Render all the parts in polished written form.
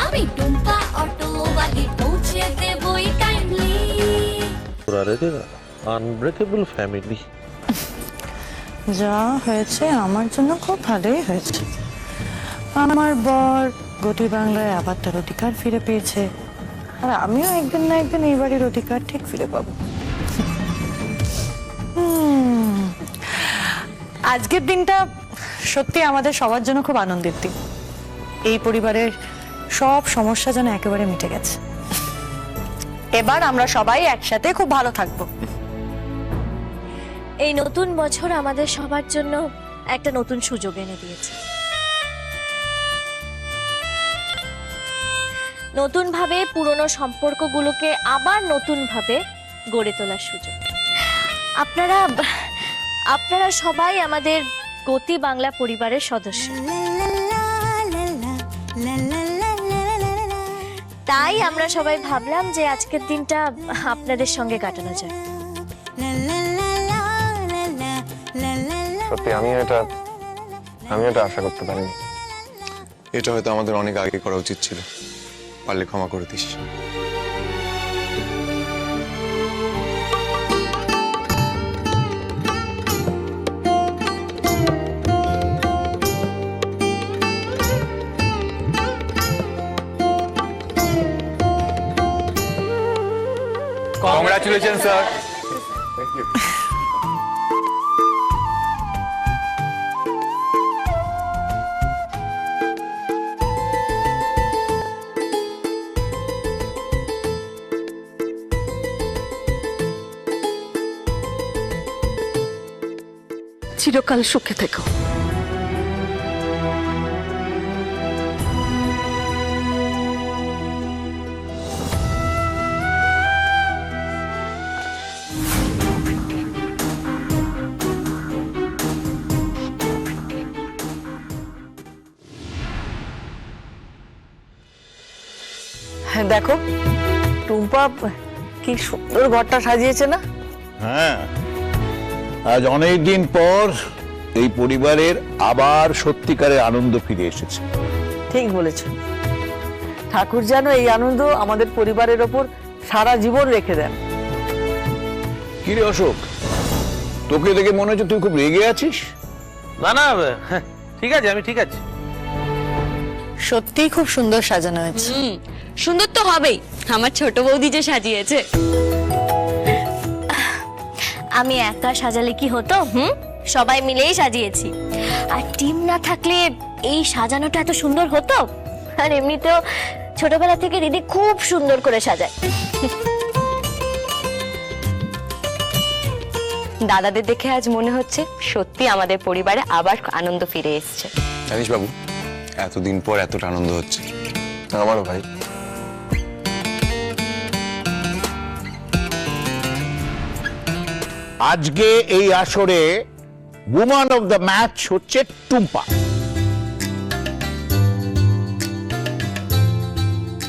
আমি টুম্পা অটোওয়ালি পৌঁছে দেবই কাইন্ডলি। Unbreakable family. যা হয়েছে আমার জন্য খুব ভালোই হয়েছে। আমার বর গতি বাংলায় আবার তার অধিকার ফিরে পেয়েছে, আর আমিও একদিন না একদিন এই বাড়ির অধিকার ঠিক ফিরে পাবো। আজকের দিনটা সত্যি আমাদের সবার জন্য খুব আনন্দের দিন। এই পরিবারের সব সমস্যা যেন একেবারে মিটে গেছে। এবার আমরা সবাই একসাথে খুব ভালো থাকবো। এই নতুন বছর আমাদের সবার জন্য একটা নতুন সুযোগ এনে দিয়েছে। নতুন ভাবে পুরনো সম্পর্কগুলোকে আবার নতুন ভাবে গড়ে তোলার সুযোগ। আপনারা সবাই আমাদের গতি বাংলা পরিবারের সদস্য। তাই আমরা সবাই ভাবলাম যে আজকের দিনটা আপনাদের সঙ্গে কাটানো যায়। সত্যি আমি এটা আশা করতে পারিনি। এটা হয়তো আমাদের অনেক আগে করা উচিত ছিল। পারলে ক্ষমা করে this. Congratulations, sir. Thank you. চিরকাল সুখে থেকো। দেখো টুম্পা কি সুন্দর ঘরটা সাজিয়েছে না? হ্যাঁ, আজ অনেক দিন পর এই পরিবারের আবার সত্যিকারের আনন্দ ফিরে এসেছে। ঠিক বলেছ। ঠাকুর যেন এই আনন্দ আমাদের পরিবারের ওপর সারা জীবন রেখে দেন। কিরে অশোক, তোকে দেখে মনে হচ্ছে তুই খুব রেগে আছিস। না না, ঠিক আছে, আমি ঠিক আছি। সত্যিই খুব সুন্দর সাজানো হয়েছে। সুন্দর তো হবেই, আমার ছোট বৌদি যে সাজিয়েছে। আমি একা সাজালে কি হতো? সবাই মিলেই সাজিয়েছি। আর টিম না থাকলে এই সাজানোটা এত সুন্দর হতো? আর এমনিতেও ছোটবেলা থেকে দিদি খুব সুন্দর করে সাজায়। দাদাদের দেখে আজ মনে হচ্ছে সত্যি আমাদের পরিবারে আবার আনন্দ ফিরে এসেছে। জানিস বাবু, এতদিন পর এতটা আনন্দ হচ্ছে। আমারও ভাই। আজকে এই আসরে উইমেন অফ দ্য ম্যাচ হচ্ছে টুম্পা।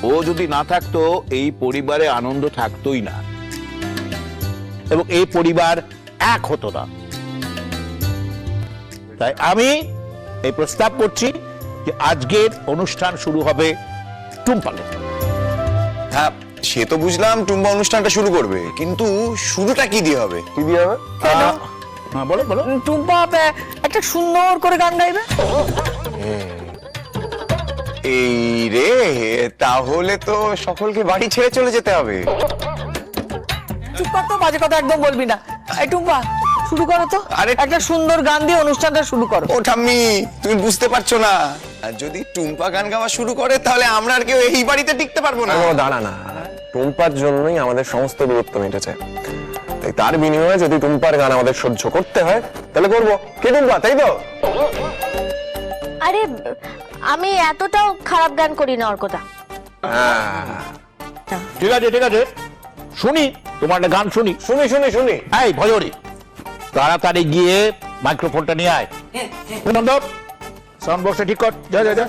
ও যদি না থাকতো এই পরিবারে আনন্দ থাকতোই না, এবং এই পরিবার এক হতো না। তাই আমি এই প্রস্তাব করছি যে আজকের অনুষ্ঠান শুরু হবে টুম্পাকে। হ্যাঁ, সে তো বুঝলাম টুম্পা অনুষ্ঠানটা শুরু করবে, কিন্তু শুরুটা কি দিয়ে হবে? কি দিয়ে হবে? হ্যাঁ, বলো বলো। টুম্পা একটা সুন্দর করে গান গাইবে। এই রে, তাহলে তো সকলকে বাড়ি ছেড়ে চলে যেতে হবে। চুপ কর তো, বাজে কথা একদম বলবি না। এই টুম্পা শুরু করো তো, আরে একটা সুন্দর গান দিয়ে অনুষ্ঠানটা শুরু করো। ও ঠাম্মি, তুমি বুঝতে পারছো না, আর যদি টুম্পা গান গাওয়া শুরু করে তাহলে আমরা আর কেউ এই বাড়িতে টিকতে পারবো না। দাঁড়া না, টুম্পার জন্যই আমাদের সমস্ত দূরত্ব মিটেছে। তাই তার বিনিময়ে যদি টুম্পার গান আমাদের সহ্য করতে হয় তাহলে করবো। কে টুম্পা, তাই তো? আরে আমি এতটাও খারাপ গান করি না অর্কদা। ঠিক আছে ঠিক আছে, শুনি তোমার একটা গান শুনি। শুনি শুনি শুনি। এই ভজরি, তাড়াতাড়ি গিয়ে মাইক্রোফোনটা নিয়ে আয়। সাউন্ড বক্সটা ঠিক কর। যা যা যা।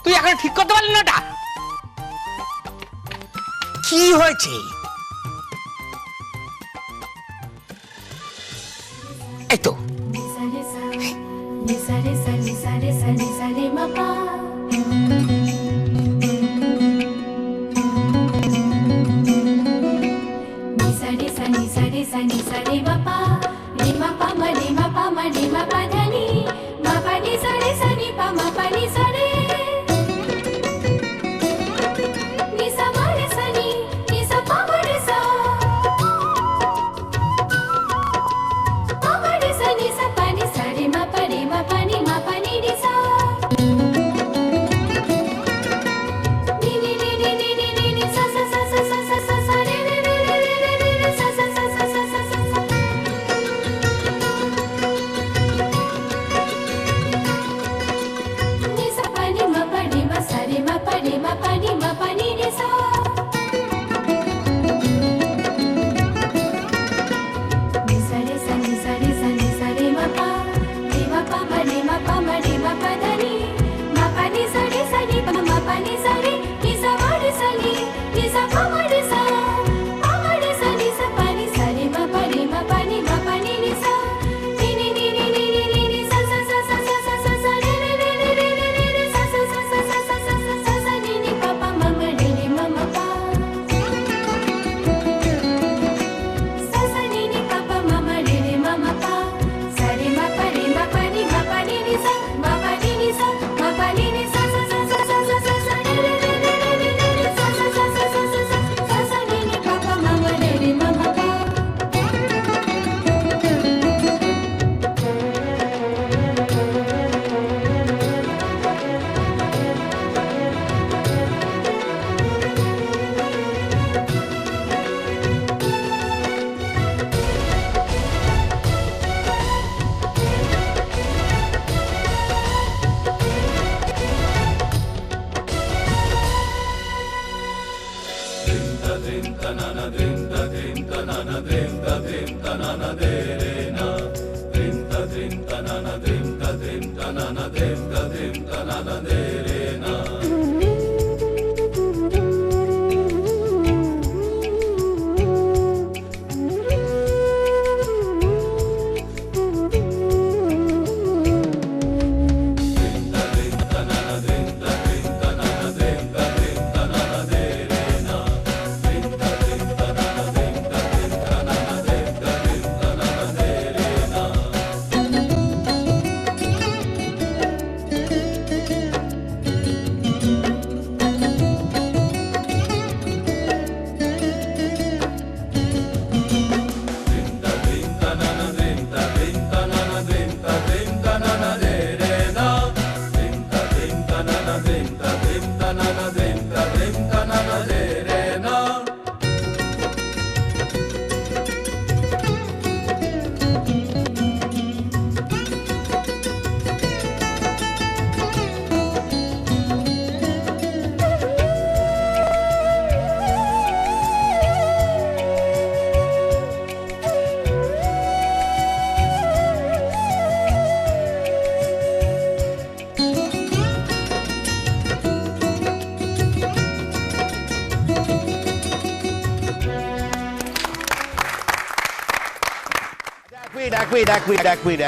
তুই এখন ঠিক করতে পারলি না? ওটা কি হয়েছে? এই তো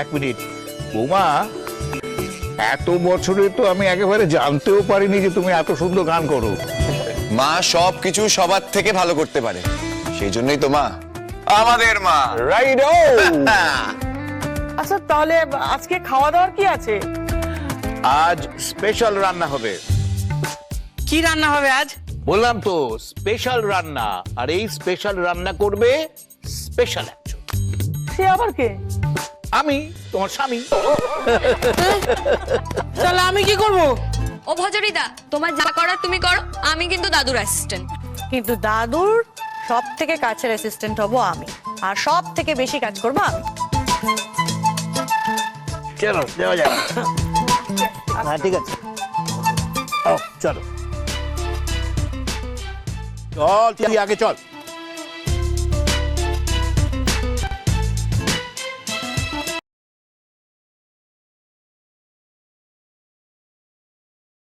এক মিনিট বৌমা, এত বছরে তো আমি একেবারে জানতেও পারিনি যে তুমি এত সুন্দর গান করো। মা সবকিছু সবার থেকে ভালো করতে পারে, সেই জন্যই তো মা আমাদের মা। রাইট। আচ্ছা তাহলে আজকে খাওয়া দাওয়ার কি আছে? আজ স্পেশাল রান্না হবে। কি রান্না হবে আজ? বললাম তো স্পেশাল রান্না, আর এই স্পেশাল রান্না করবে স্পেশাল একজন। সে আবার কে? আমি, তোমার স্বামী। তাহলে আমি কি করব? ও ভজরিদা, তোমার যা করার তুমি করো, আমি কিন্তু দাদুর অ্যাসিস্ট্যান্ট। কিন্তু দাদুর সব থেকে কাছের অ্যাসিস্ট্যান্ট হব আমি, আর সব থেকে বেশি কাজ করবো আমি। চলো দেওয়া যাক। হ্যাঁ ঠিক আছে, চলো চল, তুই আগে চল।